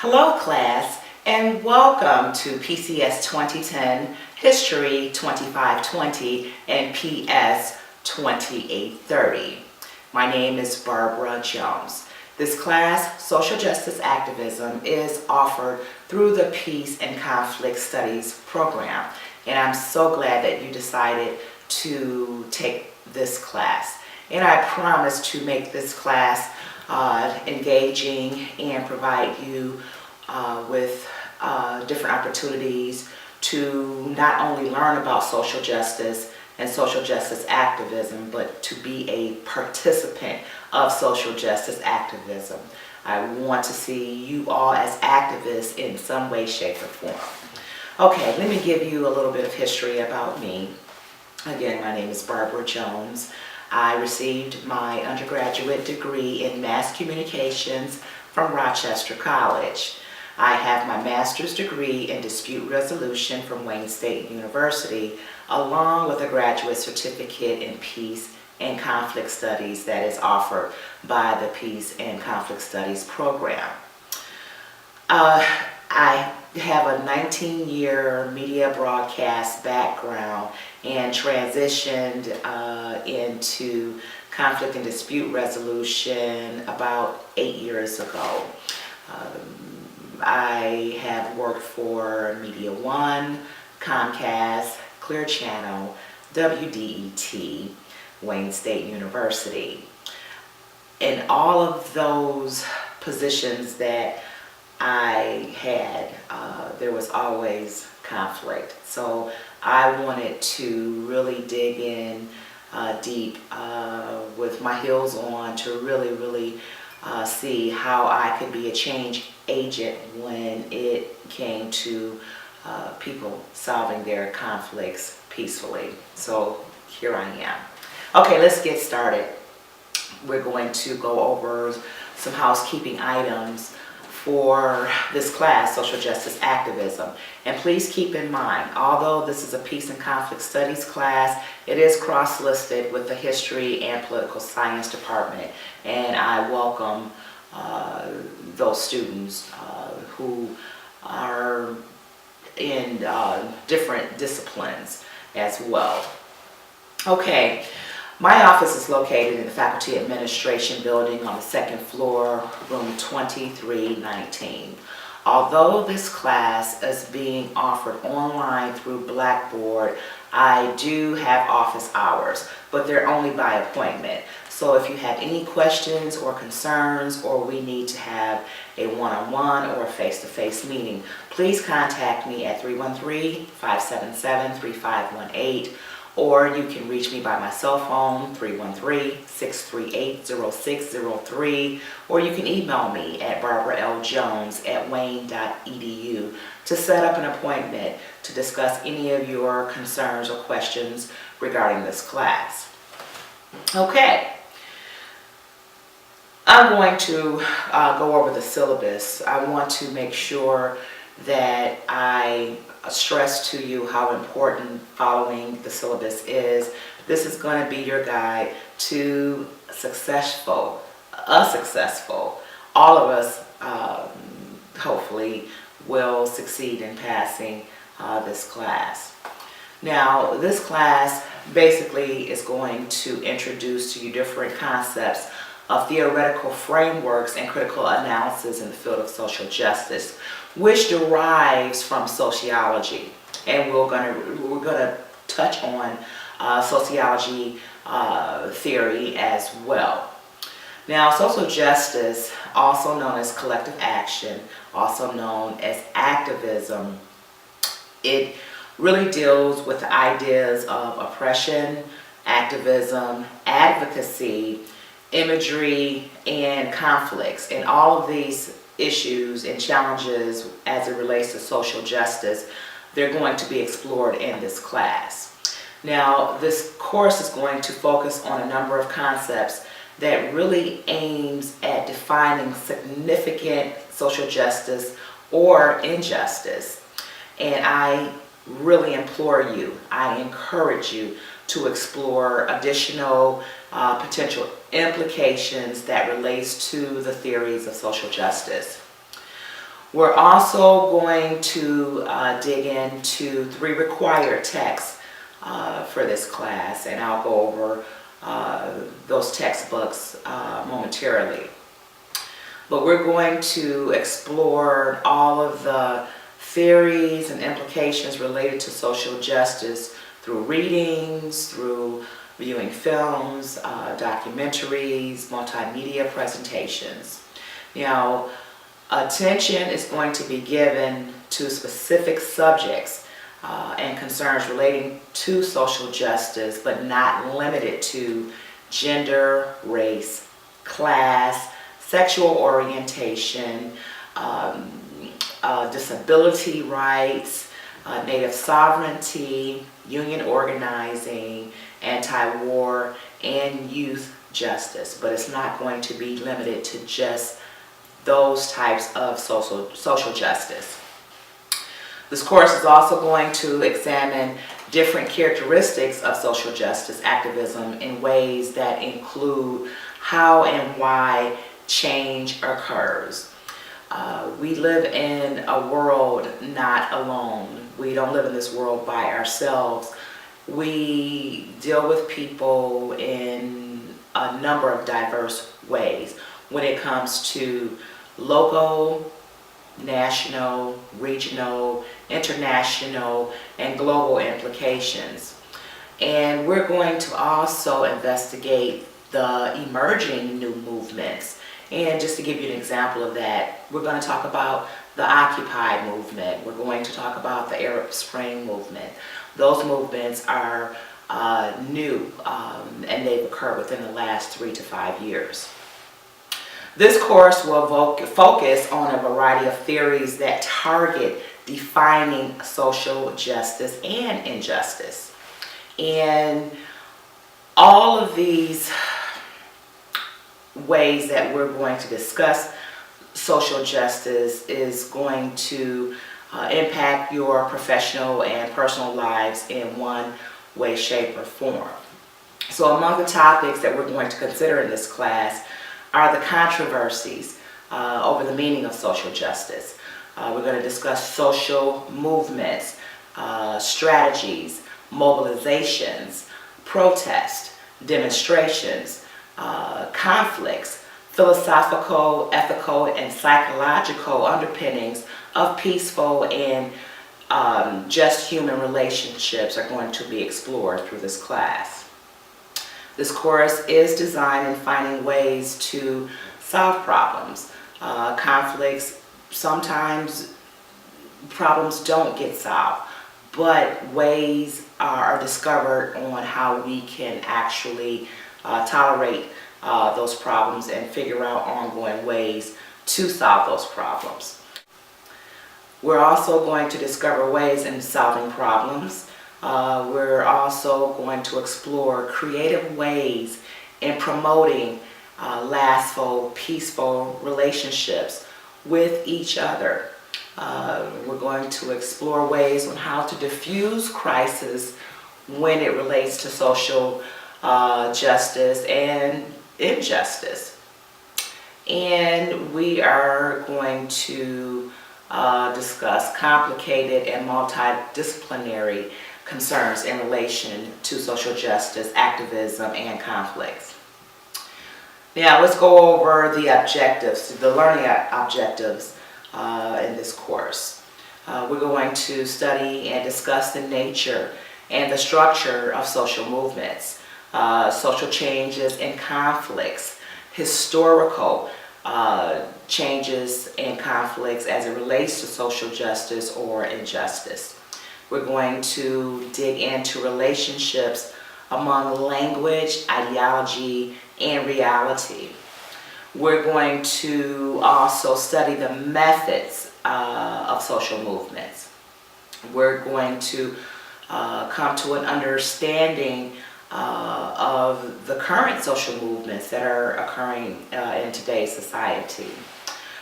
Hello class, and welcome to PCS 2010, History 2520, and PS 2830. My name is Barbara Jones. This class, Social Justice Activism, is offered through the Peace and Conflict Studies program, and I'm so glad that you decided to take this class. And I promise to make this class engaging and provide you with different opportunities to not only learn about social justice and social justice activism, but to be a participant of social justice activism. I want to see you all as activists in some way, shape, or form. Okay, let me give you a little bit of history about me. Again, my name is Barbara Jones. I received my undergraduate degree in mass communications from Rochester College. I have my master's degree in dispute resolution from Wayne State University, along with a graduate certificate in peace and conflict studies that is offered by the Peace and Conflict Studies program. I have a 19-year media broadcast background and transitioned into conflict and dispute resolution about 8 years ago. I have worked for Media One, Comcast, Clear Channel, WDET, Wayne State University. In all of those positions that I had, there was always conflict. So I wanted to really dig in deep with my heels on to really see how I could be a change agent when it came to people solving their conflicts peacefully. So here I am. Okay, let's get started. We're going to go over some housekeeping items for this class, Social Justice Activism. And please keep in mind, although this is a Peace and Conflict Studies class, it is cross-listed with the History and Political Science Department. And I welcome those students who are in different disciplines as well. Okay. My office is located in the Faculty Administration Building on the second floor, room 2319. Although this class is being offered online through Blackboard, I do have office hours, but they're only by appointment. So if you have any questions or concerns, or we need to have a one-on-one or a face-to-face meeting, please contact me at 313-577-3518. Or you can reach me by my cell phone, 313-638-0603, or you can email me at barbaraljones@wayne.edu to set up an appointment to discuss any of your concerns or questions regarding this class. Okay, I'm going to go over the syllabus. I want to make sure that I stress to you how important following the syllabus is. This is going to be your guide to successful, all of us hopefully will succeed in passing this class. Now, this class basically is going to introduce to you different concepts of theoretical frameworks and critical analysis in the field of social justice, which derives from sociology. And we're gonna touch on sociology theory as well. Now, social justice, also known as collective action, also known as activism, it really deals with the ideas of oppression, activism, advocacy, imagery, and conflicts. And all of these issues and challenges as it relates to social justice, they're going to be explored in this class. Now, this course is going to focus on a number of concepts that really aims at defining significant social justice or injustice. And I really implore you, I encourage you to explore additional potential implications that relates to the theories of social justice. We're also going to dig into 3 required texts for this class, and I'll go over those textbooks momentarily. But we're going to explore all of the theories and implications related to social justice through readings, through viewing films, documentaries, multimedia presentations. Now, attention is going to be given to specific subjects and concerns relating to social justice, but not limited to gender, race, class, sexual orientation, disability rights, native sovereignty, union organizing, anti-war, and youth justice. But it's not going to be limited to just those types of social justice. This course is also going to examine different characteristics of social justice activism in ways that include how and why change occurs. We live in a world not alone. We don't live in this world by ourselves. We deal with people in a number of diverse ways when it comes to local, national, regional, international, and global implications. And we're going to also investigate the emerging new movements. And just to give you an example of that, we're going to talk about the Occupy movement. We're going to talk about the Arab Spring movement. Those movements are new, and they've occurred within the last 3 to 5 years. This course will focus on a variety of theories that target defining social justice and injustice. And all of these ways that we're going to discuss social justice is going to impact your professional and personal lives in one way, shape, or form. So among the topics that we're going to consider in this class are the controversies over the meaning of social justice. We're going to discuss social movements, strategies, mobilizations, protest, demonstrations, conflicts, philosophical, ethical, and psychological underpinnings of peaceful and just human relationships are going to be explored through this class. This course is designed in finding ways to solve problems. Conflicts, sometimes problems don't get solved, but ways are discovered on how we can actually tolerate those problems and figure out ongoing ways to solve those problems. We're also going to discover ways in solving problems. We're also going to explore creative ways in promoting lastful, peaceful relationships with each other. We're going to explore ways on how to diffuse crisis when it relates to social justice and injustice. And we are going to discuss complicated and multidisciplinary concerns in relation to social justice, activism, and conflicts. Now let's go over the objectives, the learning objectives in this course. We're going to study and discuss the nature and the structure of social movements, social changes and conflicts, historical changes and conflicts as it relates to social justice or injustice. We're going to dig into relationships among language, ideology, and reality. We're going to also study the methods of social movements. We're going to come to an understanding of the current social movements that are occurring in today's society.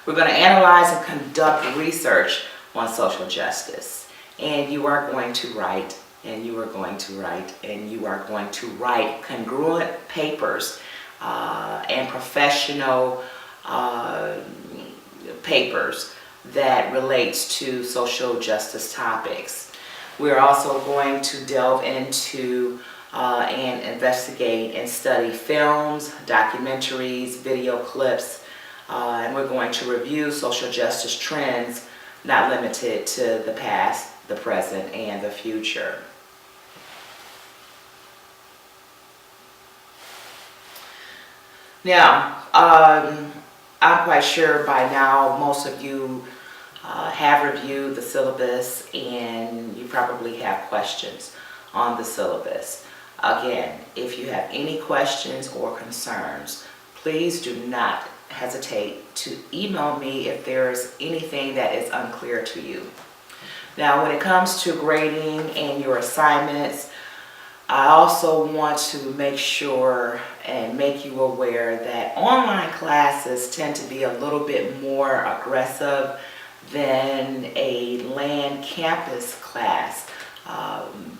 We're going to analyze and conduct research on social justice. And you are going to write, and you are going to write, and you are going to write congruent papers and professional papers that relates to social justice topics. We're also going to delve into and investigate and study films, documentaries, video clips, and we're going to review social justice trends, not limited to the past, the present, and the future. Now, I'm quite sure by now most of you have reviewed the syllabus and you probably have questions on the syllabus. Again, if you have any questions or concerns, please do not hesitate to email me if there's anything that is unclear to you. Now, when it comes to grading and your assignments, I also want to make sure and make you aware that online classes tend to be a little bit more aggressive than a land campus class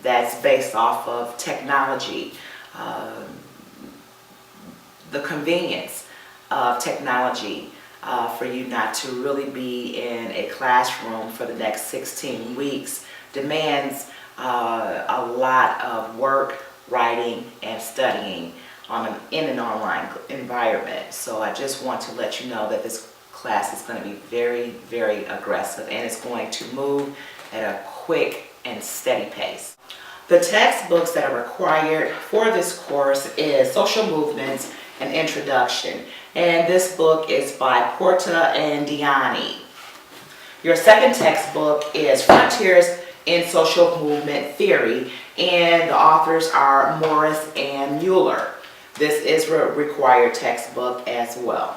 that's based off of technology, the convenience of technology for you not to really be in a classroom for the next 16 weeks demands a lot of work, writing, and studying in an online environment. So I just want to let you know that this class is going to be very, very aggressive, and it's going to move at a quick and steady pace. The textbooks that are required for this course is Social Movements and Introduction, and this book is by Porta and Diani. Your second textbook is Frontiers in Social Movement Theory, and the authors are Morris and Mueller. This is a required textbook as well.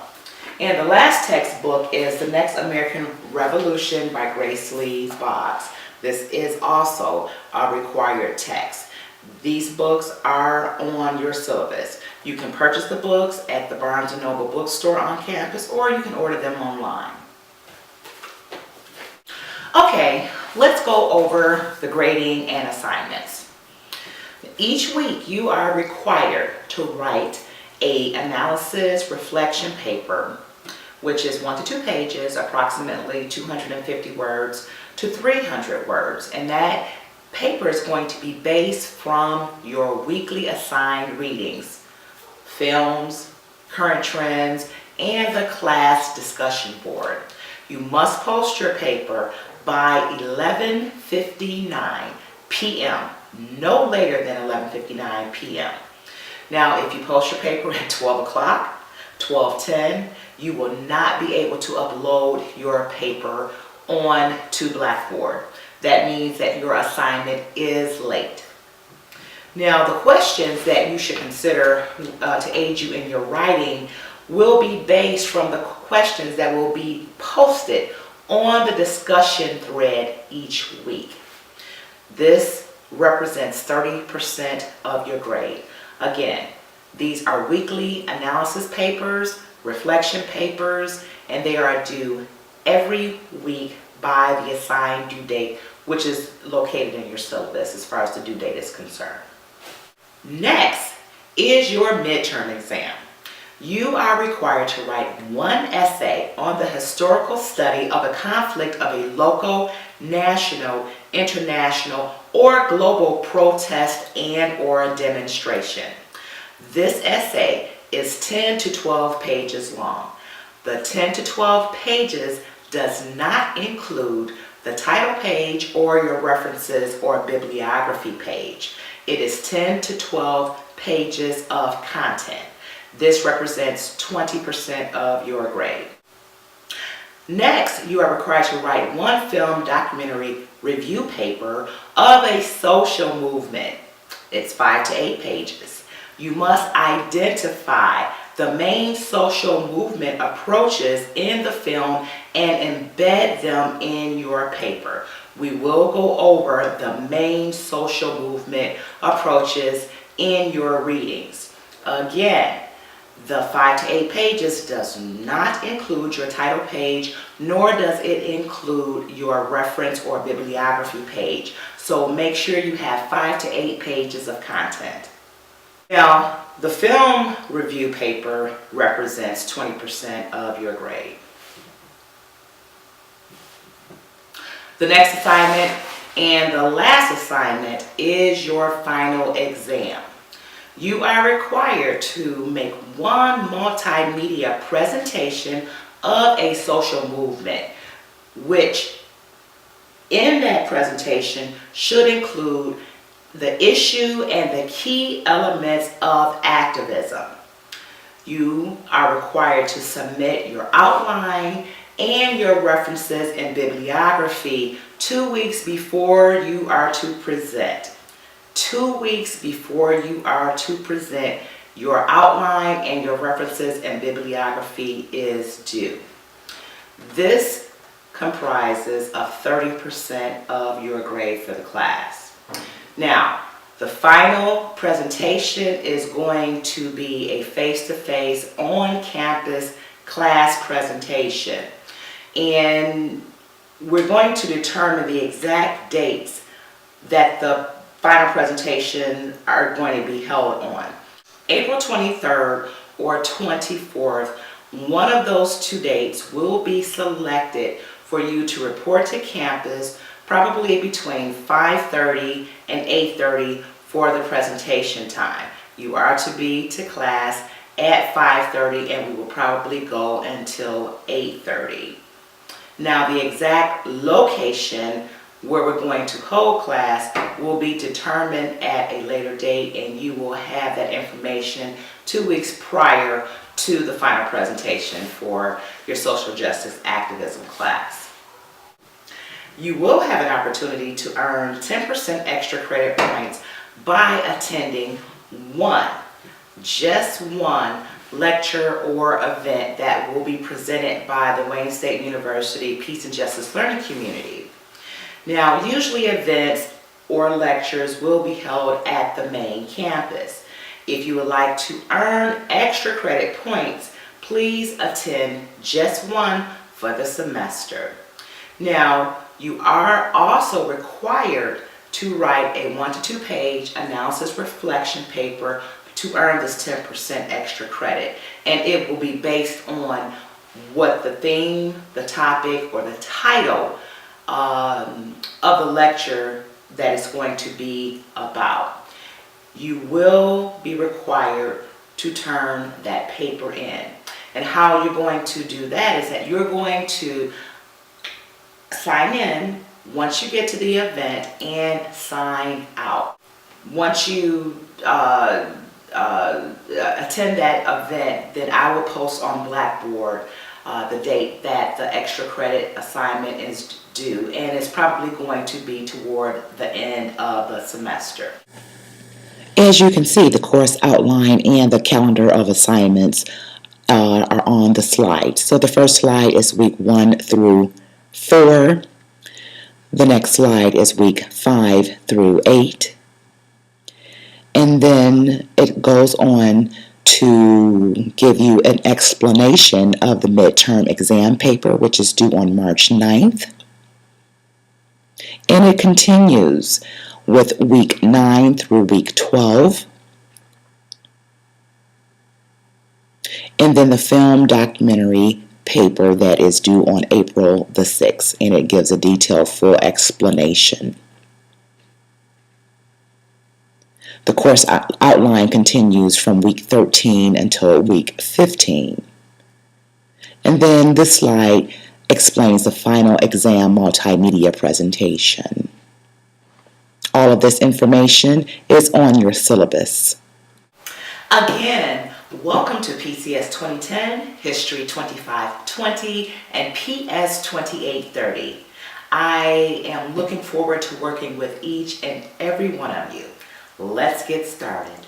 And the last textbook is The Next American Revolution by Grace Lee Boggs. This is also a required text. These books are on your syllabus. You can purchase the books at the Barnes & Noble bookstore on campus, or you can order them online. Okay, let's go over the grading and assignments. Each week you are required to write an analysis reflection paper, which is 1 to 2 pages, approximately 250 words to 300 words. And that paper is going to be based from your weekly assigned readings, films, current trends, and the class discussion board. You must post your paper by 11:59 p.m., no later than 11:59 p.m. Now, if you post your paper at 12 o'clock, 12:10, you will not be able to upload your paper on to Blackboard. That means that your assignment is late. Now, the questions that you should consider to aid you in your writing will be based from the questions that will be posted on the discussion thread each week. This represents 30% of your grade. Again, these are weekly analysis papers, reflection papers, and they are due every week by the assigned due date, which is located in your syllabus as far as the due date is concerned. Next is your midterm exam. You are required to write one essay on the historical study of a conflict of a local, national, international, or global protest and or demonstration. This essay is 10 to 12 pages long. The 10 to 12 pages does not include the title page or your references or bibliography page. It is 10 to 12 pages of content. This represents 20% of your grade. Next, you are required to write one film documentary review paper of a social movement. It's 5 to 8 pages. You must identify the main social movement approaches in the film and embed them in your paper. We will go over the main social movement approaches in your readings. Again, the 5 to 8 pages does not include your title page, nor does it include your reference or bibliography page. So make sure you have 5 to 8 pages of content. Now, the film review paper represents 20% of your grade. The next assignment and the last assignment is your final exam. You are required to make one multimedia presentation of a social movement, which in that presentation should include the issue and the key elements of activism. You are required to submit your outline and your references and bibliography 2 weeks before you are to present. 2 weeks before you are to present, your outline and your references and bibliography is due. This comprises of 30% of your grade for the class. Now, the final presentation is going to be a face-to-face on-campus class presentation. And we're going to determine the exact dates that the final presentation are going to be held on. April 23rd or 24th, one of those 2 dates will be selected for you to report to campus, probably between 5:30 and 8:30 for the presentation time. You are to be to class at 5:30 and we will probably go until 8:30. Now, the exact location where we're going to hold class will be determined at a later date, and you will have that information 2 weeks prior to the final presentation for your social justice activism class. You will have an opportunity to earn 10% extra credit points by attending just one lecture or event that will be presented by the Wayne State University Peace and Justice Learning Community. Now, usually events or lectures will be held at the main campus. If you would like to earn extra credit points, please attend just one for the semester. Now, you are also required to write a 1 to 2 page analysis reflection paper to earn this 10% extra credit. And it will be based on what the theme, the topic, or the title of the lecture that is going to be about. You will be required to turn that paper in. And how you're going to do that is that you're going to sign in once you get to the event and sign out. Once you attend that event, then I will post on Blackboard the date that the extra credit assignment is due, and it's probably going to be toward the end of the semester. As you can see, the course outline and the calendar of assignments are on the slide. So the first slide is week 1 through 4. The next slide is week 5 through 8. And then it goes on to give you an explanation of the midterm exam paper, which is due on March 9th. And it continues with week 9 through week 12. And then the film documentary paper that is due on April the 6th, and it gives a detailed full explanation. The course outline continues from week 13 until week 15. And then this slide explains the final exam multimedia presentation. All of this information is on your syllabus. Again, welcome to PCS 2010, History 2520, and PS 2830. I am looking forward to working with each and every one of you. Let's get started.